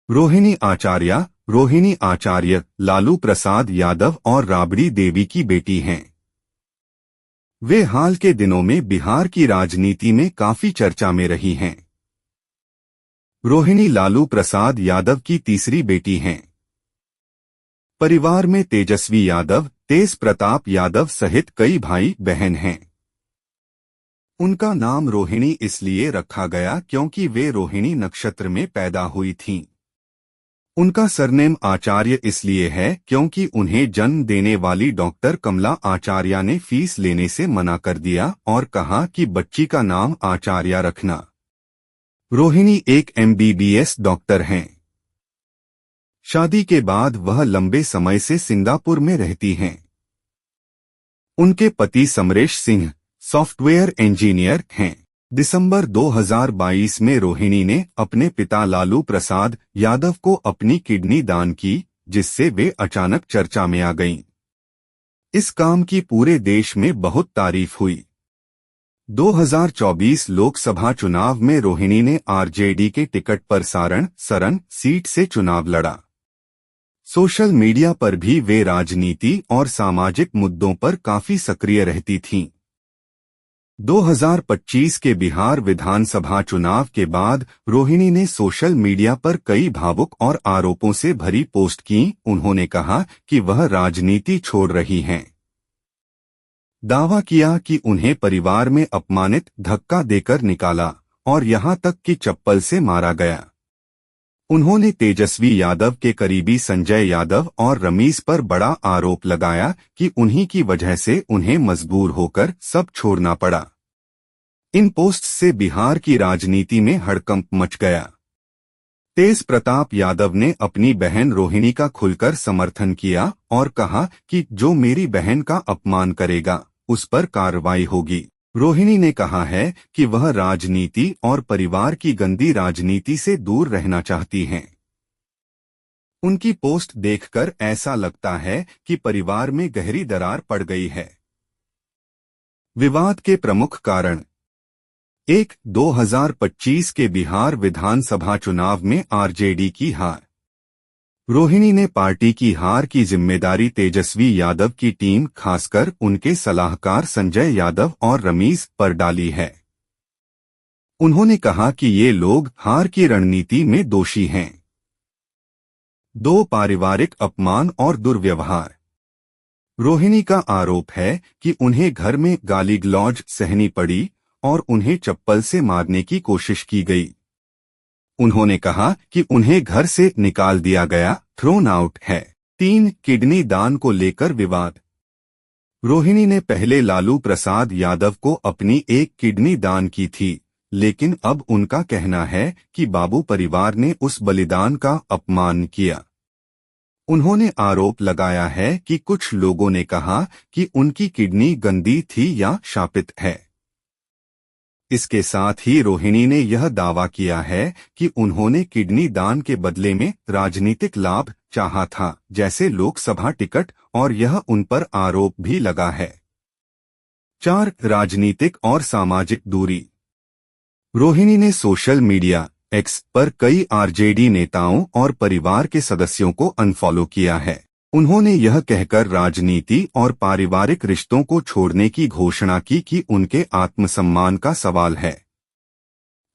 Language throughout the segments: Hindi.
रोहिणी आचार्य लालू प्रसाद यादव और राबड़ी देवी की बेटी हैं। वे हाल के दिनों में बिहार की राजनीति में काफी चर्चा में रही हैं। रोहिणी लालू प्रसाद यादव की तीसरी बेटी हैं। परिवार में तेजस्वी यादव, तेज प्रताप यादव सहित कई भाई बहन हैं। उनका नाम रोहिणी इसलिए रखा गया क्योंकि वे रोहिणी नक्षत्र में पैदा हुई थीं। उनका सरनेम आचार्य इसलिए है क्योंकि उन्हें जन्म देने वाली डॉक्टर कमला आचार्य ने फीस लेने से मना कर दिया और कहा कि बच्ची का नाम आचार्य रखना। रोहिणी एक MBBS डॉक्टर हैं। शादी के बाद वह लंबे समय से सिंगापुर में रहती हैं। उनके पति समरेश सिंह सॉफ्टवेयर इंजीनियर हैं। दिसंबर 2022 में रोहिणी ने अपने पिता लालू प्रसाद यादव को अपनी किडनी दान की, जिससे वे अचानक चर्चा में आ गईं। इस काम की पूरे देश में बहुत तारीफ हुई। 2024 लोकसभा चुनाव में रोहिणी ने RJD के टिकट पर सरन सीट से चुनाव लड़ा। सोशल मीडिया पर भी वे राजनीति और सामाजिक मुद्दों पर काफी सक्रिय रहती थीं। 2025 के बिहार विधानसभा चुनाव के बाद रोहिणी ने सोशल मीडिया पर कई भावुक और आरोपों से भरी पोस्ट की। उन्होंने कहा कि वह राजनीति छोड़ रही हैं। दावा किया कि उन्हें परिवार में अपमानित, धक्का देकर निकाला और यहां तक कि चप्पल से मारा गया। उन्होंने तेजस्वी यादव के करीबी संजय यादव और रमीज पर बड़ा आरोप लगाया कि उन्हीं की वजह से उन्हें मजबूर होकर सब छोड़ना पड़ा। इन पोस्ट से बिहार की राजनीति में हड़कंप मच गया। तेज प्रताप यादव ने अपनी बहन रोहिणी का खुलकर समर्थन किया और कहा कि जो मेरी बहन का अपमान करेगा उस पर कार्रवाई होगी। रोहिणी ने कहा है कि वह राजनीति और परिवार की गंदी राजनीति से दूर रहना चाहती हैं। उनकी पोस्ट देखकर ऐसा लगता है कि परिवार में गहरी दरार पड़ गई है। विवाद के प्रमुख कारण 2025 के बिहार विधानसभा चुनाव में RJD की हार। रोहिणी ने पार्टी की हार की जिम्मेदारी तेजस्वी यादव की टीम, खासकर उनके सलाहकार संजय यादव और रमीज पर डाली है। उन्होंने कहा कि ये लोग हार की रणनीति में दोषी हैं। 2 पारिवारिक अपमान और दुर्व्यवहार। रोहिणी का आरोप है कि उन्हें घर में गाली गलौज सहनी पड़ी और उन्हें चप्पल से मारने की कोशिश की गई। उन्होंने कहा कि उन्हें घर से निकाल दिया गया, थ्रोन आउट है। 3 किडनी दान को लेकर विवाद। रोहिणी ने पहले लालू प्रसाद यादव को अपनी एक किडनी दान की थी, लेकिन अब उनका कहना है कि बाबू परिवार ने उस बलिदान का अपमान किया। उन्होंने आरोप लगाया है कि कुछ लोगों ने कहा कि उनकी किडनी गंदी थी या शापित है। इसके साथ ही रोहिणी ने यह दावा किया है कि उन्होंने किडनी दान के बदले में राजनीतिक लाभ चाहा था, जैसे लोकसभा टिकट, और यह उन पर आरोप भी लगा है। 4 राजनीतिक और सामाजिक दूरी। रोहिणी ने सोशल मीडिया X पर कई RJD नेताओं और परिवार के सदस्यों को अनफॉलो किया है। उन्होंने यह कहकर राजनीति और पारिवारिक रिश्तों को छोड़ने की घोषणा की कि उनके आत्मसम्मान का सवाल है।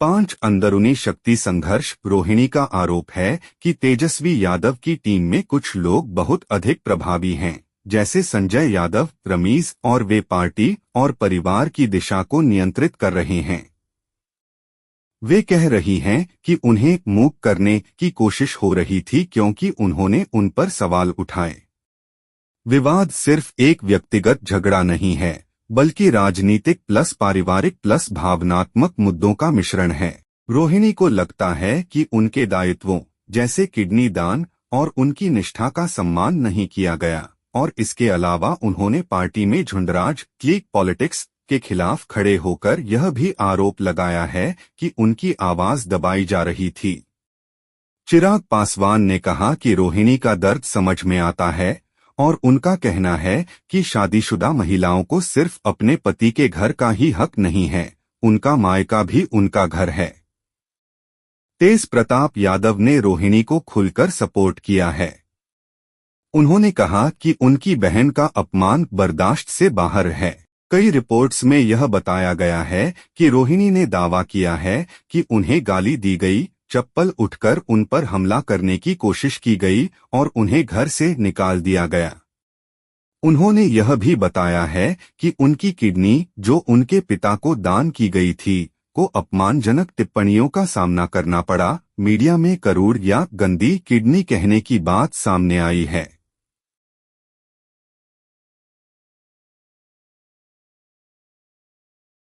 5 अंदरूनी शक्ति संघर्ष। रोहिणी का आरोप है कि तेजस्वी यादव की टीम में कुछ लोग बहुत अधिक प्रभावी हैं, जैसे संजय यादव, रमीज, और वे पार्टी और परिवार की दिशा को नियंत्रित कर रहे हैं। वे कह रही हैं कि उन्हें मूक करने की कोशिश हो रही थी क्योंकि उन्होंने उन पर सवाल उठाए। विवाद सिर्फ एक व्यक्तिगत झगड़ा नहीं है, बल्कि राजनीतिक प्लस पारिवारिक प्लस भावनात्मक मुद्दों का मिश्रण है। रोहिणी को लगता है कि उनके दायित्वों, जैसे किडनी दान और उनकी निष्ठा का सम्मान नहीं किया गया, और इसके अलावा उन्होंने पार्टी में झुंडराज, क्लीक पॉलिटिक्स के खिलाफ खड़े होकर यह भी आरोप लगाया है कि उनकी आवाज दबाई जा रही थी। चिराग पासवान ने कहा कि रोहिणी का दर्द समझ में आता है और उनका कहना है कि शादीशुदा महिलाओं को सिर्फ अपने पति के घर का ही हक नहीं है, उनका मायका भी उनका घर है। तेज प्रताप यादव ने रोहिणी को खुलकर सपोर्ट किया है। उन्होंने कहा कि उनकी बहन का अपमान बर्दाश्त से बाहर है। कई रिपोर्ट्स में यह बताया गया है कि रोहिणी ने दावा किया है कि उन्हें गाली दी गई, चप्पल उठकर उन पर हमला करने की कोशिश की गई और उन्हें घर से निकाल दिया गया। उन्होंने यह भी बताया है कि उनकी किडनी, जो उनके पिता को दान की गई थी, को अपमानजनक टिप्पणियों का सामना करना पड़ा। मीडिया में करूड़ या गंदी किडनी कहने की बात सामने आई है।